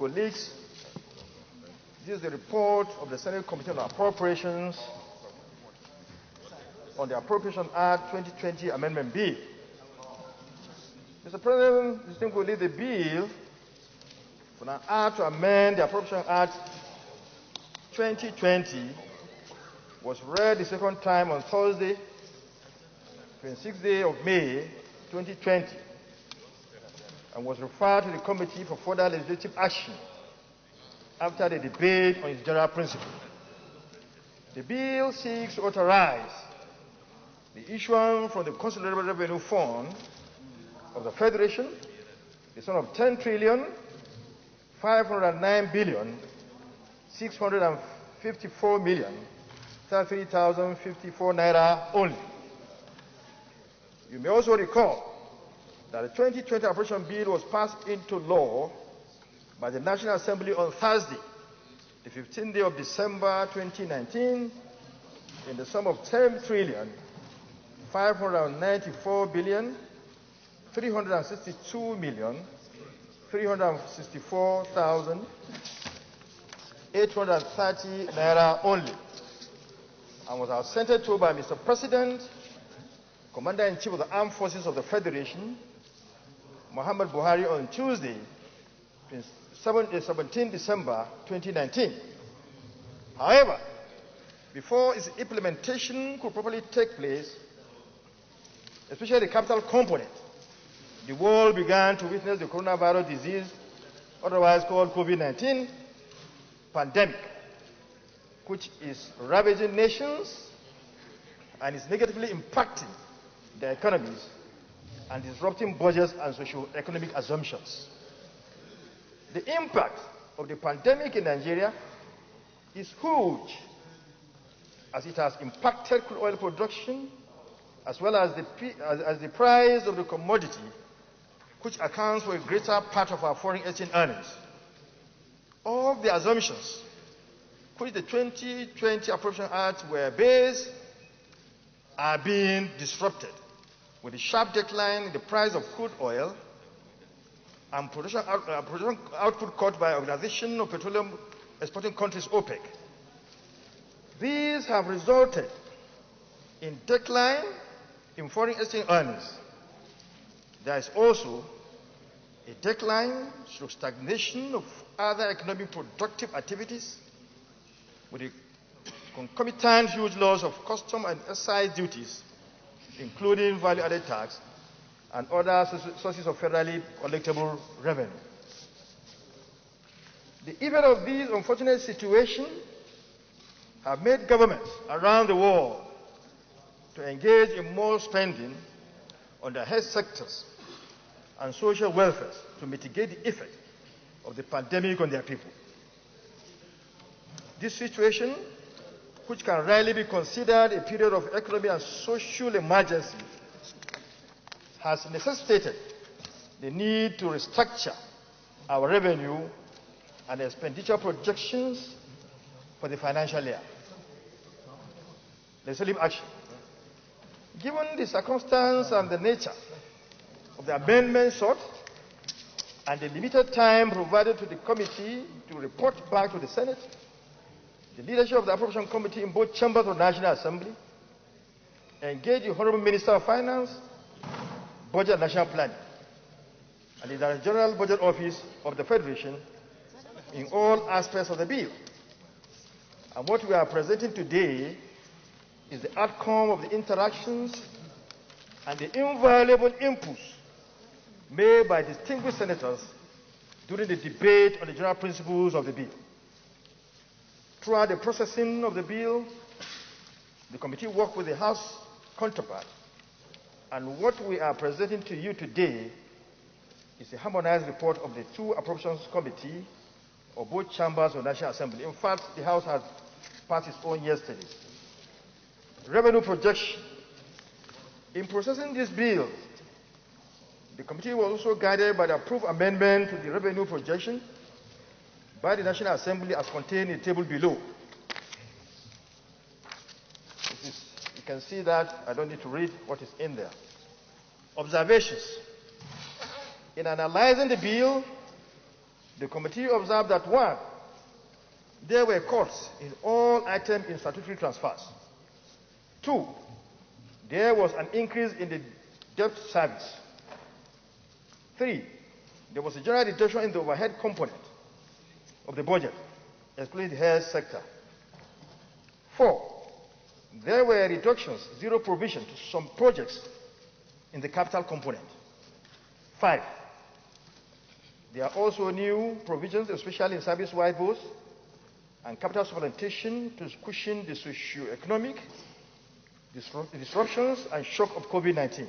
colleagues, this is the report of the Senate Committee on Appropriations on the Appropriation Act 2020 Amendment Bill. Mr. President, distinguished colleagues, the bill for an act to amend the Appropriation Act 2020 was read the second time on Thursday, 26th day of May 2020, and was referred to the Committee for further legislative action after the debate on its general principle. The bill seeks to authorize the issuance from the Consolidated Revenue Fund of the Federation the sum of 10,509,654,033,054 naira only. You may also recall that the 2020 Appropriation Bill was passed into law by the National Assembly on Thursday, the 15th day of December 2019, in the sum of 10,394,362,364,830 naira only, and was assented to by Mr. President, Commander-in-Chief of the Armed Forces of the Federation, Muhammad Buhari, on Tuesday, 17 December 2019. However, before its implementation could properly take place, especially the capital component, the world began to witness the coronavirus disease, otherwise called COVID-19 pandemic, which is ravaging nations and is negatively impacting their economies and disrupting budgets and socio-economic assumptions. The impact of the pandemic in Nigeria is huge, as it has impacted crude oil production as well as the price of the commodity, which accounts for a greater part of our foreign exchange earnings. All the assumptions which the 2020 Appropriation Act were based are being disrupted, with a sharp decline in the price of crude oil and production output cut by Organization of Petroleum Exporting Countries, OPEC. These have resulted in decline in foreign exchange earnings. There is also a decline through stagnation of other economic productive activities, with a concomitant huge loss of custom and excise duties, including value-added tax and other sources of federally collectible revenue. The event of these unfortunate situations have made governments around the world to engage in more spending on the health sectors and social welfare to mitigate the effect of the pandemic on their people. This situation, which can rarely be considered a period of economic and social emergency, has necessitated the need to restructure our revenue and expenditure projections for the financial year. Legislative action. Given the circumstance and the nature of the amendment sought and the limited time provided to the committee to report back to the Senate, the leadership of the Appropriation Committee in both chambers of the National Assembly engaged the Honorable Minister of Finance, Budget and National Planning, and the Director General Budget Office of the Federation in all aspects of the bill. And what we are presenting today is the outcome of the interactions and the invaluable inputs made by distinguished senators during the debate on the general principles of the bill. Throughout the processing of the bill, the committee worked with the House counterpart, and what we are presenting to you today is a harmonized report of the two Appropriations Committee of both chambers of the National Assembly. In fact, the House has passed its own yesterday. Revenue projection. In processing this bill, the committee was also guided by the approved amendment to the revenue projection by the National Assembly as contained in the table below. You can see that. I don't need to read what is in there. Observations. In analyzing the bill, The committee observed that 1, there were cuts in all items in statutory transfers. 2, there was an increase in the debt service. 3, there was a general reduction in the overhead component of the budget, excluding the health sector. 4, there were reductions, zero provision to some projects in the capital component. 5, there are also new provisions, especially in service-wide votes and capital supplementation to cushion the socio-economic disruptions and shock of COVID-19.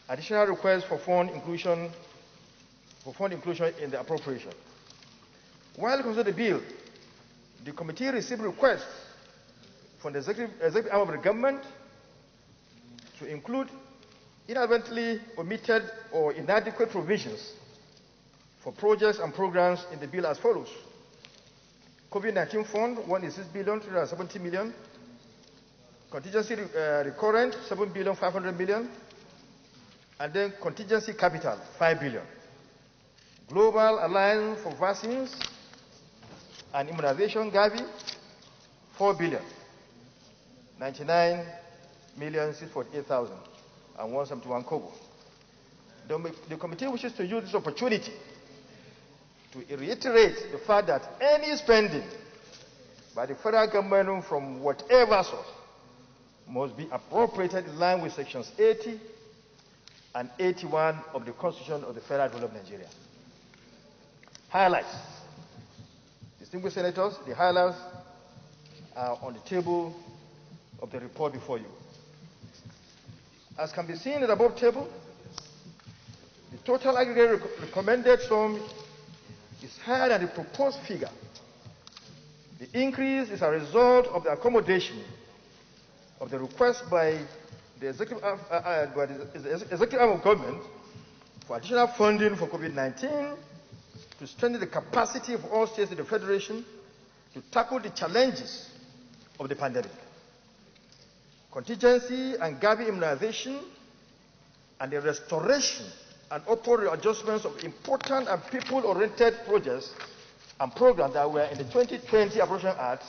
Additional requests for fund inclusion in the appropriation. While considering the bill, the committee received requests from the executive arm of the government to include inadvertently omitted or inadequate provisions for projects and programs in the bill as follows. COVID-19 fund, 1.6 billion, contingency recurrent, 7.5 billion, and then contingency capital, 5 billion. Global Alliance for Vaccines and Immunization, Gavi, 4 billion, 99,648,171 kobo. The committee wishes to use this opportunity to reiterate the fact that any spending by the federal government from whatever source must be appropriated in line with sections 80 and 81 of the Constitution of the Federal Republic of Nigeria. Highlights. Distinguished senators, the highlights are on the table of the report before you. As can be seen in the above table, the total aggregate recommended sum is higher than the proposed figure. The increase is a result of the accommodation of the request by the executive arm of government for additional funding for COVID-19 to strengthen the capacity of all states in the Federation to tackle the challenges of the pandemic. Contingency and Gavi immunization and the restoration and upward adjustments of important and people-oriented projects and programs that were in the 2020 Appropriation Act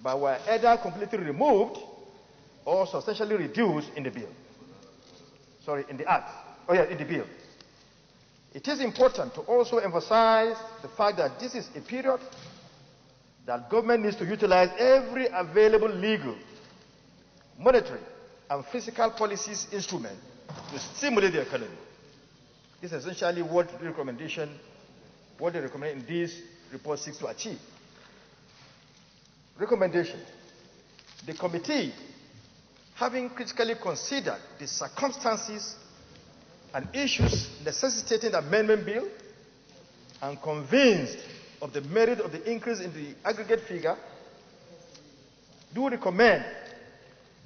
but were either completely removed or substantially reduced in the bill. In the bill. It is important to also emphasize the fact that this is a period that government needs to utilize every available legal, monetary, and fiscal policies instrument to stimulate the economy. This is essentially what the recommend in this report seeks to achieve. Recommendation. The committee, having critically considered the circumstances and issues necessitating the amendment bill and convinced of the merit of the increase in the aggregate figure, do recommend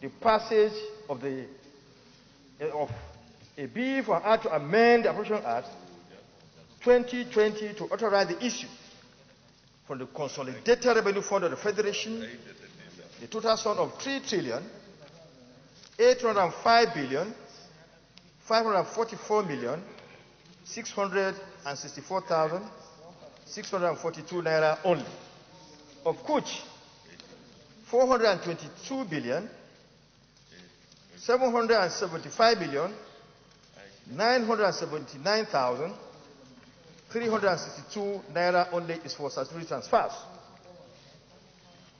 the passage of a bill for Act to amend the Appropriation Act 2020 to authorize the issue from the Consolidated Revenue Fund of the Federation the total sum of 3,805,544,664,642 naira only, of which 422,775,979,362 naira only is for statutory transfers.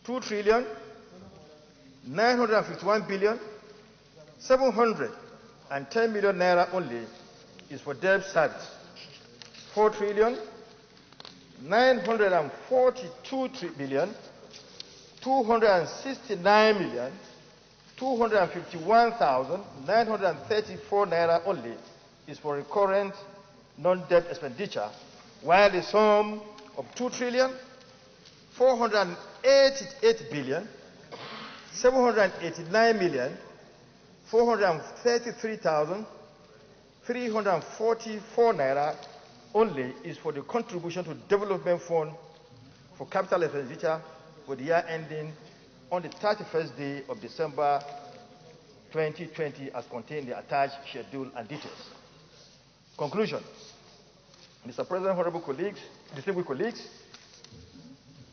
2,951,710,000,000 naira only is for debt service. 4,942,269,251,934 naira only is for recurrent non-debt expenditure, while the sum of 2,788,433,344 naira only is for the contribution to development fund for capital expenditure for the year ending on the 31st day of December 2020 as contained in the attached schedule and details. Conclusion. Mr. President, honorable colleagues, distinguished colleagues,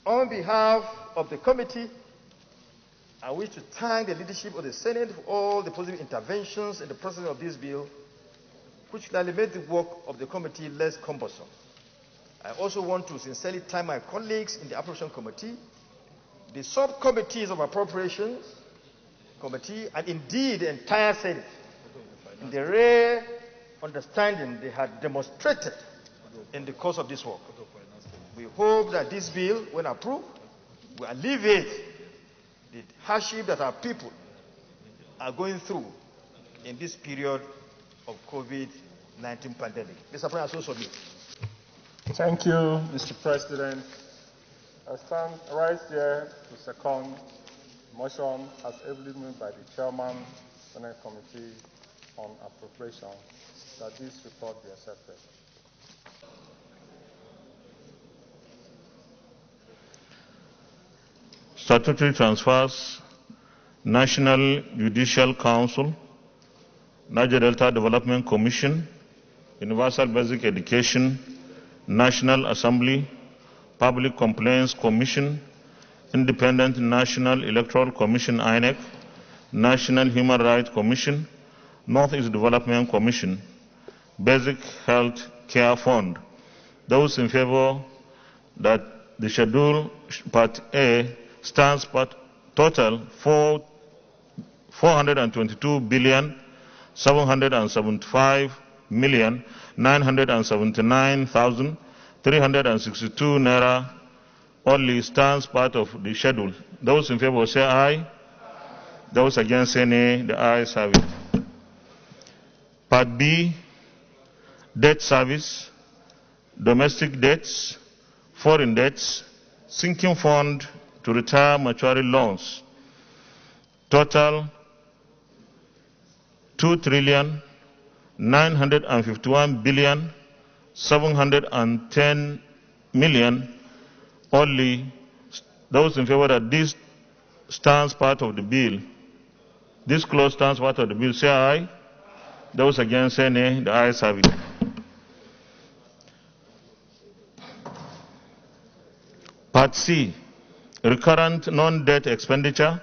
on behalf of the committee, I wish to thank the leadership of the Senate for all the positive interventions in the process of this bill, which will made the work of the committee less cumbersome. I also want to sincerely thank my colleagues in the Appropriation Committee, the subcommittees of Appropriations Committee, and indeed the entire Senate, in the rare understanding they had demonstrated in the course of this work. We hope that this bill, when approved, will alleviate the hardship that our people are going through in this period of COVID-19 pandemic. Mr. President, I so submit. Thank you, Mr. President. I stand right here to second motion as ably moved by the Chairman, Senate Committee on Appropriation, that this report be accepted. Statutory transfers, National Judicial Council, Niger Delta Development Commission, Universal Basic Education, National Assembly, Public Complaints Commission, Independent National Electoral Commission (INEC), National Human Rights Commission, Northeast Development Commission, Basic Health Care Fund. Those in favor that the schedule Part A stands part total 422,775,979,362 naira only stands part of the schedule. Those in favor say aye. Those against say nay. The ayes have it. Part B, debt service, domestic debts, foreign debts, sinking fund to retire maturing loans. Total 2,951,710,000,000 only. Those in favor that this stands part of the bill, this clause stands part of the bill, say aye. Those against say nay. The ayes have it. Part C, recurrent non-debt expenditure,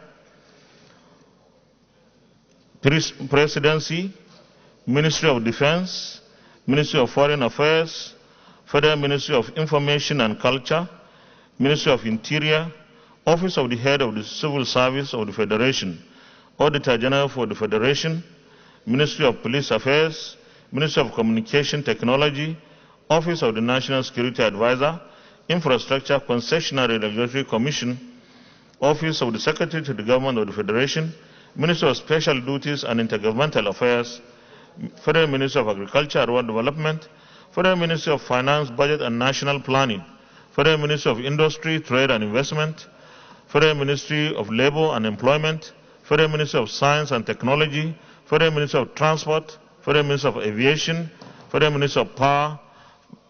Presidency, Ministry of Defense, Ministry of Foreign Affairs, Federal Ministry of Information and Culture, Ministry of Interior, Office of the Head of the Civil Service of the Federation, Auditor General for the Federation, Ministry of Police Affairs, Ministry of Communication Technology, Office of the National Security Advisor, Infrastructure Concessionary Regulatory Commission, Office of the Secretary to the Government of the Federation, Ministry of Special Duties and Intergovernmental Affairs, Federal Ministry of Agriculture and Rural Development, Federal Ministry of Finance, Budget and National Planning, Federal Ministry of Industry, Trade and Investment, Federal Ministry of Labor and Employment, Federal Ministry of Science and Technology, Federal Ministry of Transport, Federal Ministry of Aviation, Federal Ministry of Power,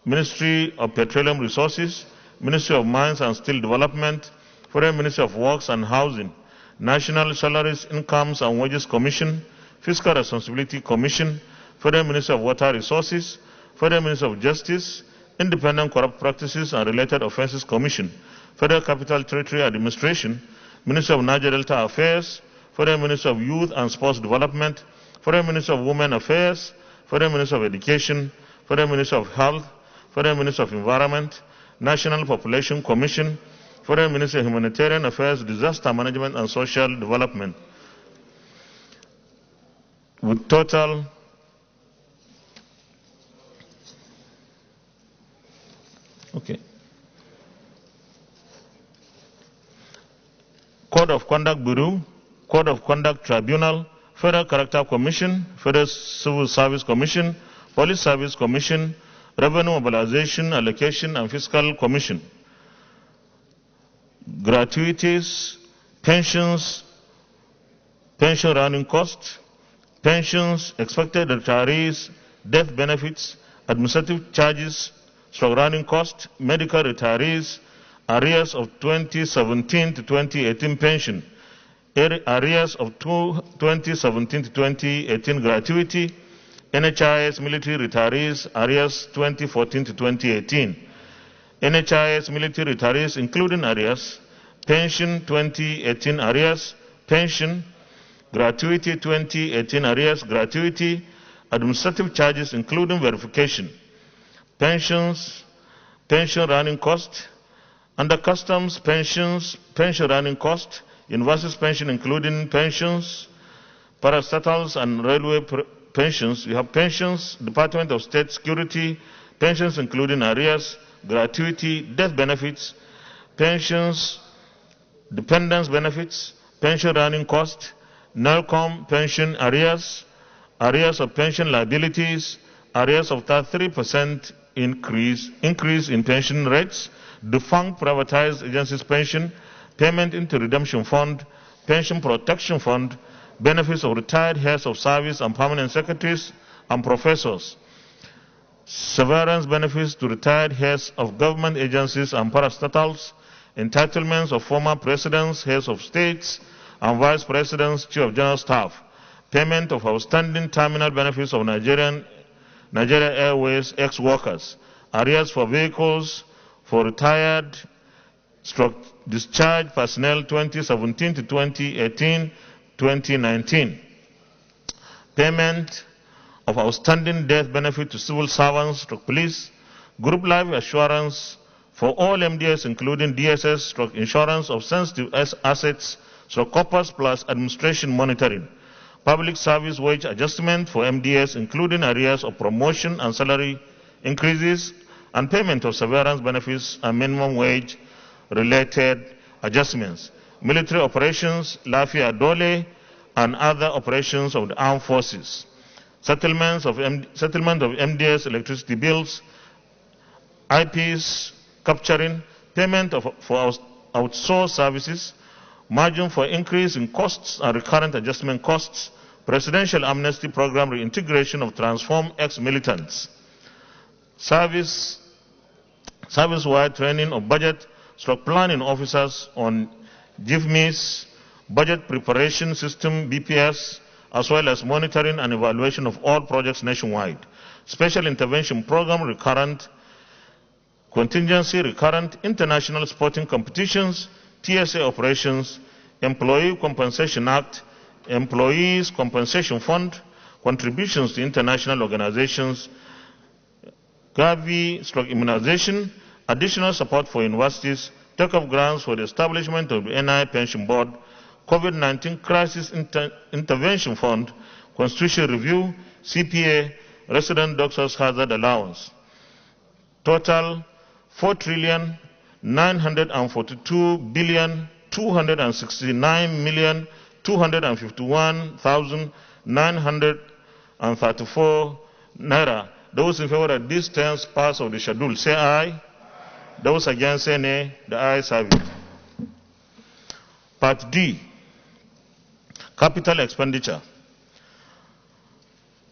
Ministry of Petroleum Resources, Ministry of Mines and Steel Development, Federal Ministry of Works and Housing, National Salaries, Incomes and Wages Commission, Fiscal Responsibility Commission, Federal Ministry of Water Resources, Federal Ministry of Justice, Independent Corrupt Practices and Related Offences Commission, Federal Capital Territory Administration, Ministry of Niger Delta Affairs, Federal Ministry of Youth and Sports Development, Federal Ministry of Women Affairs, Federal Ministry of Education, Federal Ministry of Health, Federal Ministry of Environment, National Population Commission, Federal Ministry of Humanitarian Affairs, Disaster Management and Social Development, with total Code of Conduct Bureau, Code of Conduct Tribunal, Federal Character Commission, Federal Civil Service Commission, Police Service Commission, Revenue Mobilization, Allocation and Fiscal Commission, gratuities, pensions, pension running costs, pensions, expected retirees, death benefits, administrative charges, running costs, medical retirees, arrears of 2017 to 2018 pension, arrears of 2017 to 2018 gratuity, NHIS military retirees arrears 2014 to 2018. NHIS military retirees including arrears, pension 2018 arrears, pension, gratuity 2018 arrears, gratuity, administrative charges including verification, pensions, pension running cost, under customs pensions, pension running cost, university pension including pensions, parastatals and railway pensions. You have pensions, Department of State Security, pensions including arrears, gratuity, death benefits, pensions, dependence benefits, pension running cost, NELCOM pension arrears, arrears of pension liabilities, arrears of 33% increase in pension rates, defunct privatized agencies pension, payment into redemption fund, pension protection fund, benefits of retired heads of service and permanent secretaries and professors, severance benefits to retired heads of government agencies and parastatals, entitlements of former presidents, heads of states, and vice presidents, chief of general staff, payment of outstanding terminal benefits of Nigeria Airways ex-workers, arrears for vehicles for retired discharged personnel 2017 to 2018, 2019, payment of outstanding death benefit to civil servants, police, group life assurance for all MDS including DSS, insurance of sensitive assets, corpus plus administration monitoring, public service wage adjustment for MDS including arrears of promotion and salary increases, and payment of severance benefits and minimum wage related adjustments, military operations, Lafia Dole, and other operations of the armed forces, settlement of MDS electricity bills, IPs capturing, payment for outsourced services, margin for increase in costs and recurrent adjustment costs, presidential amnesty program reintegration of transformed ex-militants, service-wide training of budget planning officers on GIFMIS, budget preparation system BPS, as well as monitoring and evaluation of all projects nationwide, special intervention program Recurrent, contingency Recurrent, international sporting competitions, TSA operations, Employee Compensation Act, Employees Compensation Fund, contributions to international organizations, Gavi/immunization, additional support for universities, take-up grants for the establishment of the NI Pension Board, COVID-19 Crisis Intervention Fund, Constitution Review, CPA, Resident Doctors Hazard Allowance. Total 4,942,269,251,934 naira. Those in favor of these 10 parts of the schedule say aye. Those against say nay. The ayes have it. Part D, Capital Expenditure.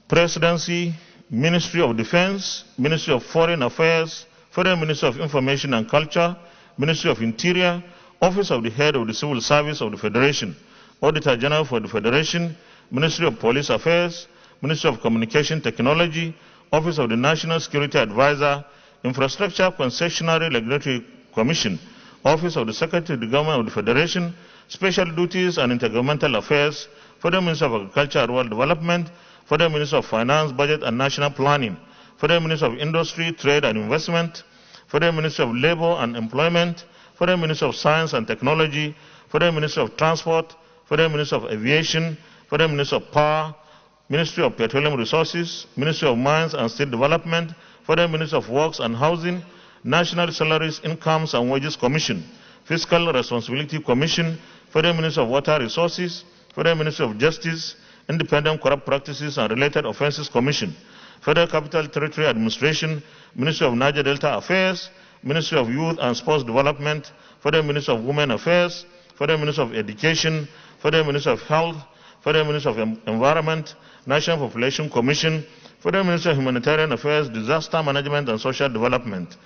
Presidency, Ministry of Defense, Ministry of Foreign Affairs, Federal Ministry of Information and Culture, Ministry of Interior, Office of the Head of the Civil Service of the Federation, Auditor General for the Federation, Ministry of Police Affairs, Ministry of Communication Technology, Office of the National Security Advisor, Infrastructure Concessionary Regulatory Commission, Office of the Secretary of the Government of the Federation, Special Duties and Intergovernmental Affairs, Federal Ministry of Agriculture and Rural Development, Federal Ministry of Finance, Budget and National Planning, Federal Ministry of Industry, Trade and Investment, Federal Ministry of Labor and Employment, Federal Ministry of Science and Technology, Federal Ministry of Transport, Federal Ministry of Aviation, Federal Ministry of Power, Ministry of Petroleum Resources, Ministry of Mines and State Development, Federal Ministry of Works and Housing, National Salaries, Incomes and Wages Commission, Fiscal Responsibility Commission, Federal Ministry of Water Resources, Federal Ministry of Justice, Independent Corrupt Practices and Related Offences Commission, Federal Capital Territory Administration, Ministry of Niger Delta Affairs, Ministry of Youth and Sports Development, Federal Ministry of Women Affairs, Federal Ministry of Education, Federal Ministry of Health, Federal Ministry of Environment, National Population Commission, Federal Ministry of Humanitarian Affairs, Disaster Management and Social Development,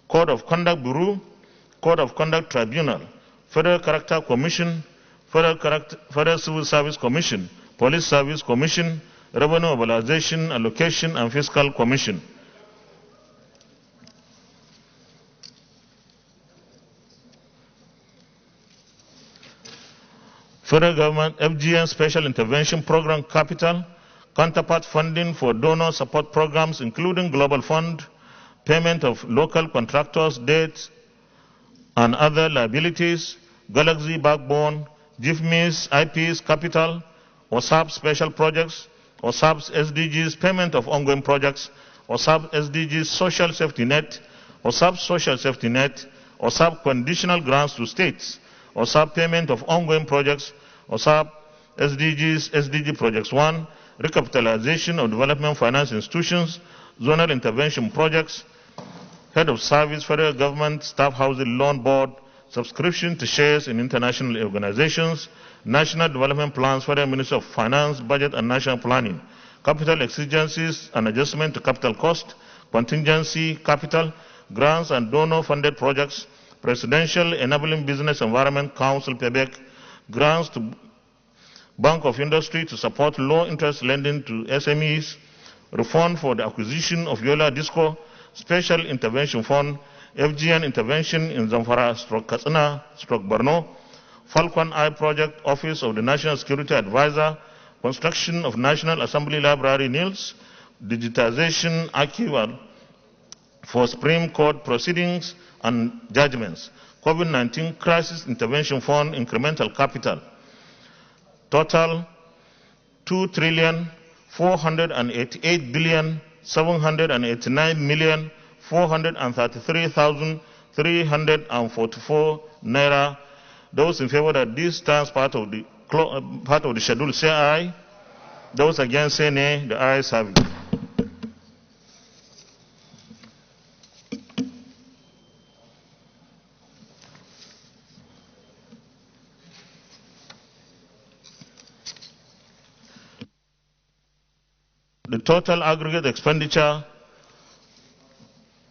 Code of Conduct Bureau, Code of Conduct Tribunal, Federal Character Commission, Federal Civil Service Commission, Police Service Commission, Revenue Mobilization, Allocation, and Fiscal Commission. Federal Government FGN Special Intervention Program Capital, counterpart funding for donor support programs including Global Fund, payment of local contractors' debts and other liabilities, Galaxy Backbone, GIFMIS, IPs Capital, OSAP Special Projects, OSAP SDGs payment of ongoing projects, OSAP SDGs Social Safety Net, OSAP Social Safety Net, OSAP Conditional Grants to States, OSAP payment of ongoing projects, OSAP SDGs SDG Projects 1, recapitalization of development finance institutions, zonal intervention projects, head of service, federal government, staff housing loan board, subscription to shares in international organizations, national development plans, federal ministry of finance, budget and national planning, capital exigencies and adjustment to capital cost, contingency capital, grants and donor funded projects, presidential enabling business environment council payback, grants to Bank of Industry to support low interest lending to SMEs, refund for the acquisition of Yola Disco, special intervention fund, FGN intervention in Zamfara Katsina Borno, Falcon Eye Project, Office of the National Security Advisor, construction of National Assembly Library NILS, digitization archival for Supreme Court proceedings and judgments, COVID-19 Crisis Intervention Fund, incremental capital, total 2,488,789,433,344 naira. Those in favor that this stands part of the schedule say aye. Those against say nay. The ayes have it. The total aggregate expenditure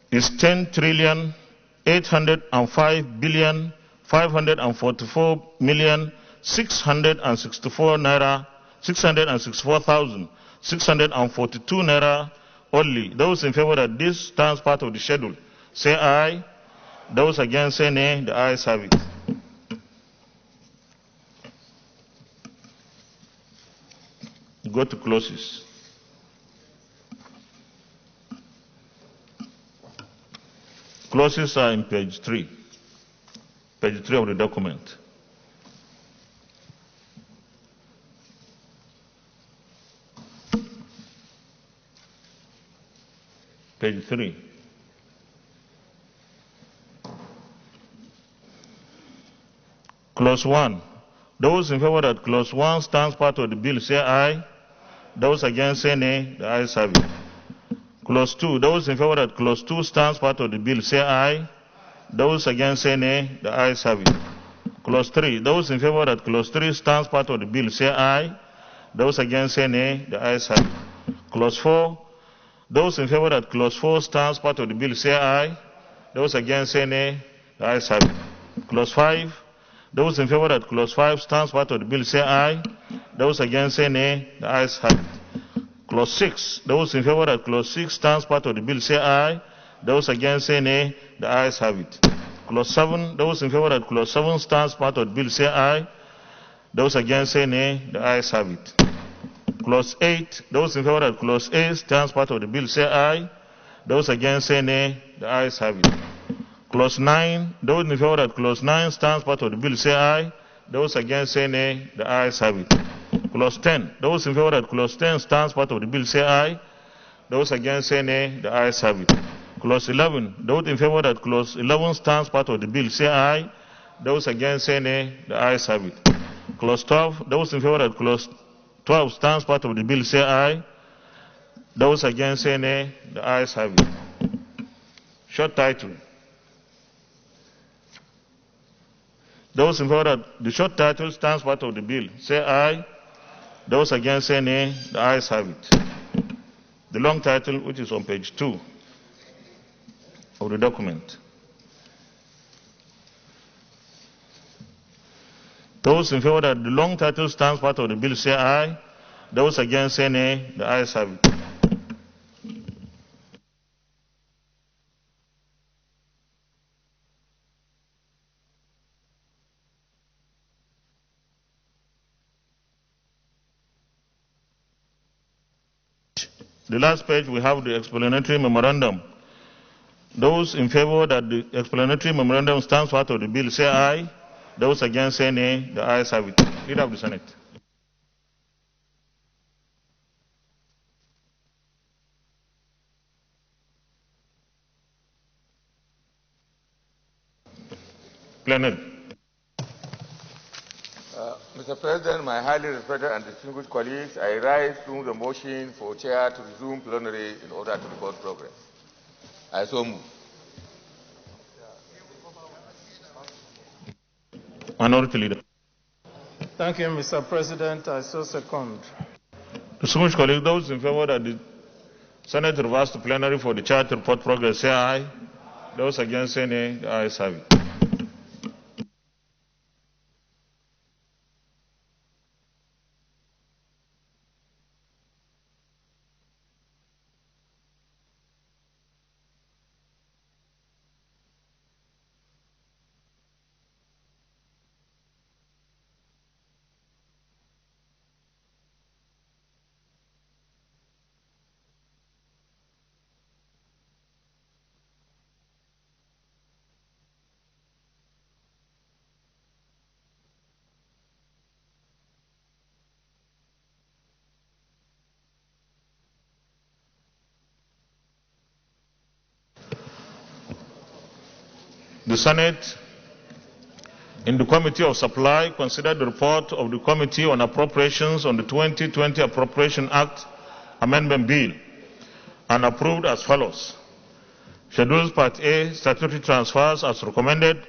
is 10,805,544,664,642 naira only. Those in favor that this stands part of the schedule say aye. Those against say nay. The ayes have it. Go to clauses. Clauses are in page 3 of the document. Page 3. Clause 1. Those in favor that clause 1 stands part of the bill say aye. Those against say nay. The ayes have it. Clause 2. Those in favor that clause 2 stands part of the bill say aye. Those against say nay. The ayes have it. Clause 3. Those in favor that clause 3 stands part of the bill say aye. Those against say nay. The ayes have it. Clause 4. Those in favor that clause 4 stands part of the bill say aye. Those against say nay. The ayes have it. Clause 5. Those in favor that clause 5 stands part of the bill say aye. Those against say nay. The ayes have it. Clause 6. Those in favor that clause 6 stands part of the bill say aye. Those against say nay. The ayes have it. Clause 7. Those in favor that clause 7 stands part of the bill say aye. Those against say nay. The ayes have it. Clause 8. Those in favor that clause 8 stands part of the bill say aye. Those against say nay. The ayes have it. Clause 9. Those in favor that clause 9 stands part of the bill say aye. Those against say nay. The ayes have it. Clause 10. Those in favor that clause 10 stands part of the bill say aye. Those against say nay. The ayes have it. Clause 11. Those in favor that clause 11 stands part of the bill say aye. Those against say nay. The ayes have it. Clause 12. Those in favor that clause 12 stands part of the bill say aye. Those against say nay. The ayes have it. Short title. Those in favor that the short title stands part of the bill say aye. Those against say nay. The ayes have it. The long title, which is on page 2 of the document. Those in favor that the long title stands part of the bill say aye. Those against say nay. The ayes have it. The last page, we have the explanatory memorandum. Those in favor that the explanatory memorandum stands part of the bill, say aye. Those against, say nay. The ayes have it. Leader of the Senate. Plenary. Mr. President, my highly respected and distinguished colleagues, I rise to the motion for Chair to resume plenary in order to report progress. I so move. Minority Leader. Thank you, Mr. President. I so second. Distinguished colleagues, those in favor that the Senate reverse to plenary for the Chair to report progress, say aye. Those against, say nay. The ayes have it. The Senate, in the Committee of Supply, considered the report of the Committee on Appropriations on the 2020 Appropriation Act Amendment Bill and approved as follows. Schedules Part A, Statutory Transfers as recommended.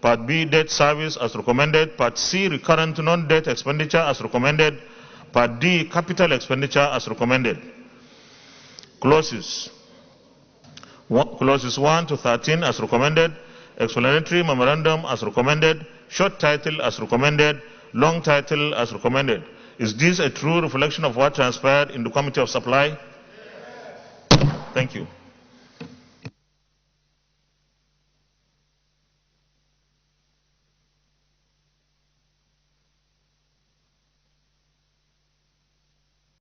Part B, Debt Service as recommended. Part C, Recurrent Non-Debt Expenditure as recommended. Part D, Capital Expenditure as recommended. Clauses 1 to 13 as recommended. Explanatory memorandum as recommended. Short title as recommended. Long title as recommended. Is this a true reflection of what transpired in the Committee of Supply? Thank you.